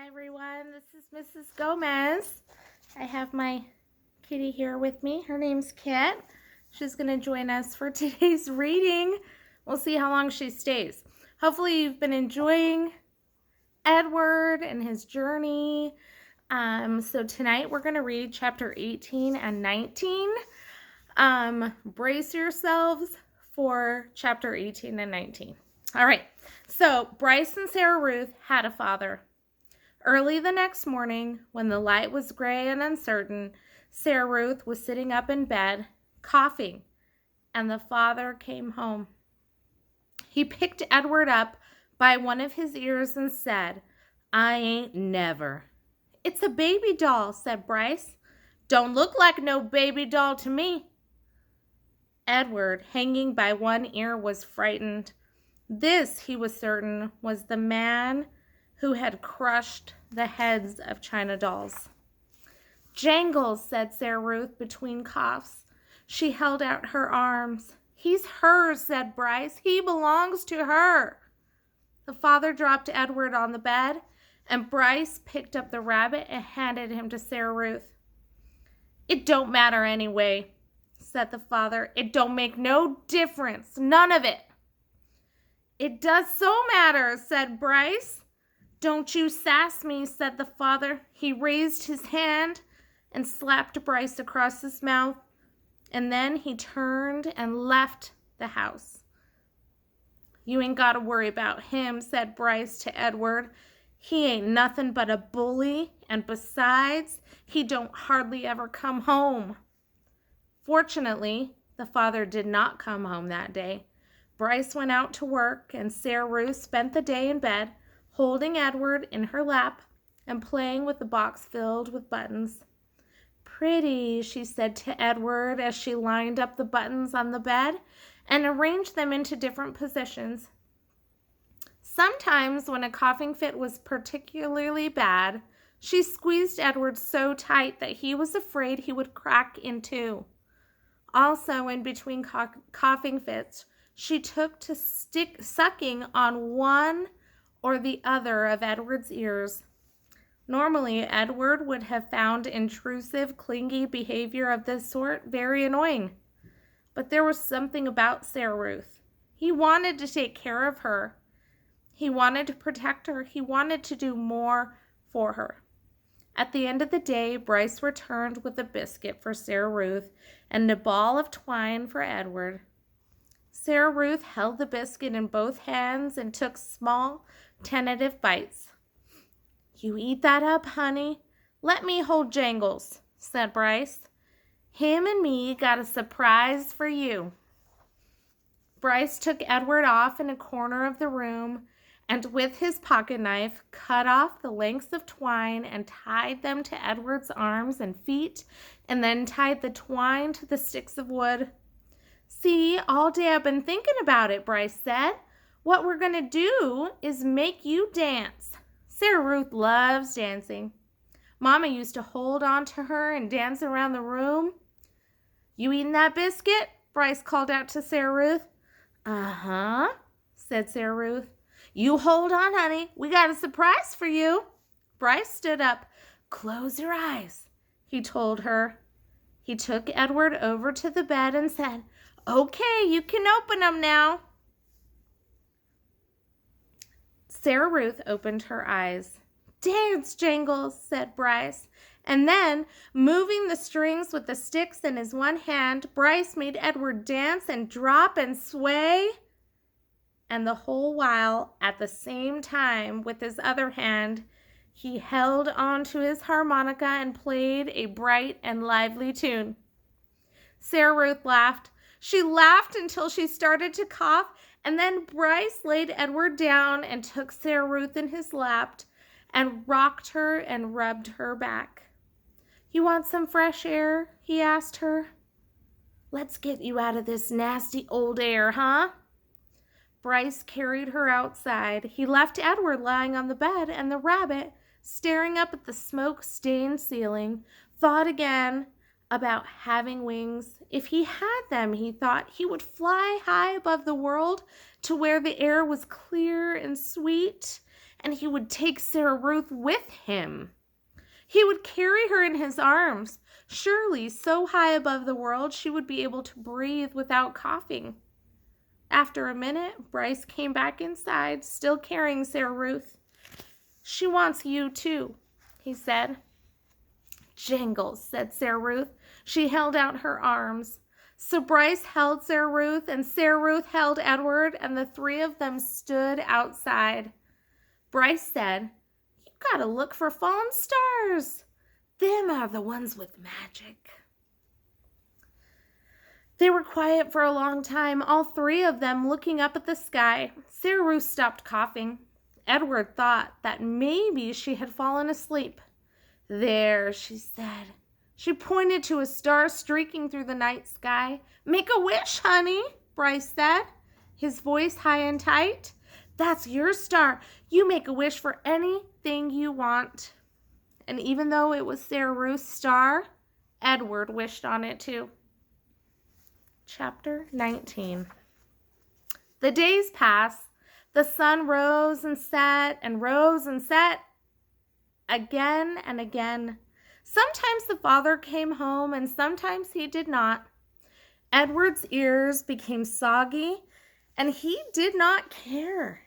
Hi everyone, this is Mrs. Gomez. I have my kitty here with me. Her name's Kit. She's going to join us for today's reading. We'll see how long she stays. Hopefully you've been enjoying Edward and his journey. So tonight we're going to read chapter 18 and 19. Brace yourselves for chapter 18 and 19. All right, so Bryce and Sarah Ruth had a father. Early the next morning, when the light was gray and uncertain, Sarah Ruth was sitting up in bed, coughing, and the father came home. He picked Edward up by one of his ears and said, "I ain't never." "It's a baby doll," said Bryce. "Don't look like no baby doll to me." Edward, hanging by one ear, was frightened. This, he was certain, was the man who had crushed the heads of China dolls. "Jangles," said Sarah Ruth between coughs. She held out her arms. "He's hers," said Bryce. "He belongs to her." The father dropped Edward on the bed, and Bryce picked up the rabbit and handed him to Sarah Ruth. "It don't matter anyway," said the father. "It don't make no difference, none of it." "It does so matter," said Bryce. "Don't you sass me," said the father. He raised his hand and slapped Bryce across his mouth, and then he turned and left the house. "You ain't got to worry about him," said Bryce to Edward. "He ain't nothing but a bully, and besides, he don't hardly ever come home." Fortunately, the father did not come home that day. Bryce went out to work, and Sarah Ruth spent the day in bed, holding Edward in her lap and playing with the box filled with buttons. "Pretty," she said to Edward as she lined up the buttons on the bed and arranged them into different positions. Sometimes, when a coughing fit was particularly bad, she squeezed Edward so tight that he was afraid he would crack in two. Also, in between coughing fits, she took to sucking on one or the other of Edward's ears. Normally, Edward would have found intrusive, clingy behavior of this sort very annoying. But there was something about Sarah Ruth. He wanted to take care of her. He wanted to protect her. He wanted to do more for her. At the end of the day, Bryce returned with a biscuit for Sarah Ruth and a ball of twine for Edward. Sarah Ruth held the biscuit in both hands and took small, tentative bites. "You eat that up, honey. Let me hold Jangles," said Bryce. "Him and me got a surprise for you." Bryce took Edward off in a corner of the room and with his pocket knife cut off the lengths of twine and tied them to Edward's arms and feet, and then tied the twine to the sticks of wood. "See, all day I've been thinking about it," Bryce said. "What we're going to do is make you dance." Sarah Ruth loves dancing. Mama used to hold on to her and dance around the room. "You eating that biscuit?" Bryce called out to Sarah Ruth. "Uh-huh," said Sarah Ruth. "You hold on, honey. We got a surprise for you." Bryce stood up. "Close your eyes," he told her. He took Edward over to the bed and said, "Okay, you can open them now." Sarah Ruth opened her eyes. "Dance, Jangles," said Bryce. And then, moving the strings with the sticks in his one hand, Bryce made Edward dance and drop and sway. And the whole while, at the same time, with his other hand, he held on to his harmonica and played a bright and lively tune. Sarah Ruth laughed. She laughed until she started to cough, and then Bryce laid Edward down and took Sarah Ruth in his lap and rocked her and rubbed her back. "You want some fresh air?" he asked her. "Let's get you out of this nasty old air, huh?" Bryce carried her outside. He left Edward lying on the bed, and the rabbit, staring up at the smoke-stained ceiling, thought again about having wings. If he had them, he thought, he would fly high above the world to where the air was clear and sweet, and he would take Sarah Ruth with him. He would carry her in his arms. Surely, so high above the world, she would be able to breathe without coughing. After a minute, Bryce came back inside, still carrying Sarah Ruth. "She wants you too," he said. "Jangles," said Sarah Ruth. She held out her arms. So Bryce held Sarah Ruth, and Sarah Ruth held Edward, and the three of them stood outside. Bryce said, "You gotta look for fallen stars. Them are the ones with magic." They were quiet for a long time, all three of them looking up at the sky. Sarah Ruth stopped coughing. Edward thought that maybe she had fallen asleep. "There," she said. She pointed to a star streaking through the night sky. "Make a wish, honey," Bryce said, his voice high and tight. "That's your star. You make a wish for anything you want." And even though it was Sarah Ruth's star, Edward wished on it too. Chapter 19. The days passed. The sun rose and set and rose and set again and again. Sometimes the father came home and sometimes he did not. Edward's ears became soggy and he did not care.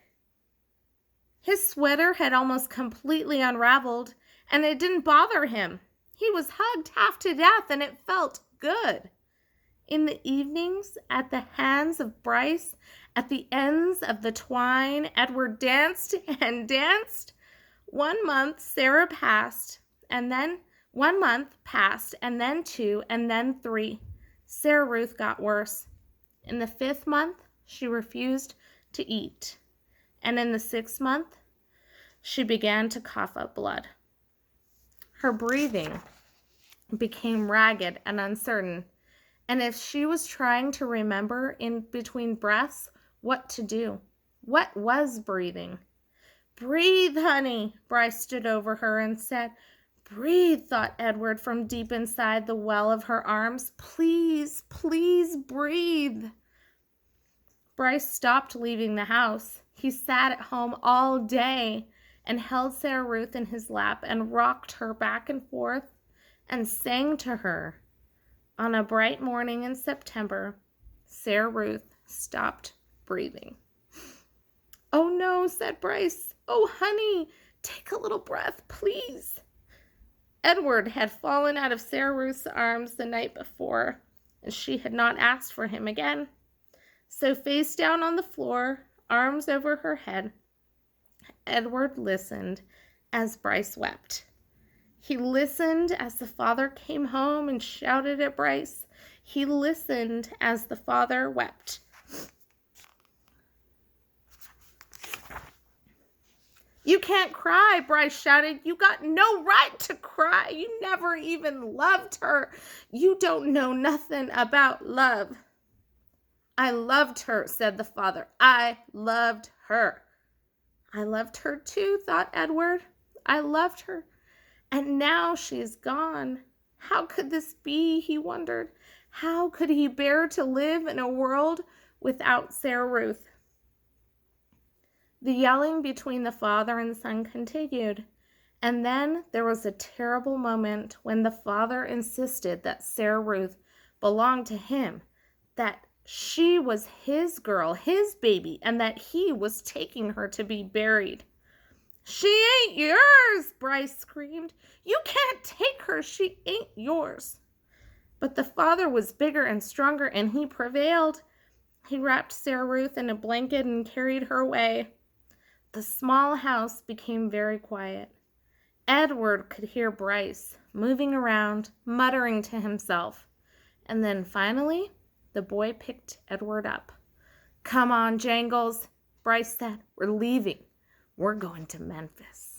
His sweater had almost completely unraveled and it didn't bother him. He was hugged half to death and it felt good. In the evenings, at the hands of Bryce, at the ends of the twine, Edward danced and danced. 1 month Sarah passed, and then 1 month passed, and then 2, and then 3. Sarah Ruth got worse. In the 5th month, she refused to eat. And in the 6th month, she began to cough up blood. Her breathing became ragged and uncertain. And if she was trying to remember in between breaths what to do, what was breathing? "Breathe, honey," Bryce stood over her and said. "Breathe," thought Edward from deep inside the well of her arms. "Please, please breathe." Bryce stopped leaving the house. He sat at home all day and held Sarah Ruth in his lap and rocked her back and forth and sang to her. On a bright morning in September, Sarah Ruth stopped breathing. "Oh no," said Bryce. "Oh honey, take a little breath, please." Edward had fallen out of Sarah Ruth's arms the night before, and she had not asked for him again. So face down on the floor, arms over her head, Edward listened as Bryce wept. He listened as the father came home and shouted at Bryce. He listened as the father wept. "You can't cry," Bryce shouted. "You got no right to cry. You never even loved her. You don't know nothing about love." "I loved her," said the father. "I loved her." "I loved her too," thought Edward. "I loved her. And now she is gone. How could this be?" he wondered. How could he bear to live in a world without Sarah Ruth? The yelling between the father and son continued, and then there was a terrible moment when the father insisted that Sarah Ruth belonged to him, that she was his girl, his baby, and that he was taking her to be buried. "She ain't yours," Bryce screamed. "You can't take her. She ain't yours." But the father was bigger and stronger, and he prevailed. He wrapped Sarah Ruth in a blanket and carried her away. The small house became very quiet. Edward could hear Bryce moving around, muttering to himself. And then finally, the boy picked Edward up. "Come on, Jangles," Bryce said. "We're leaving. We're going to Memphis."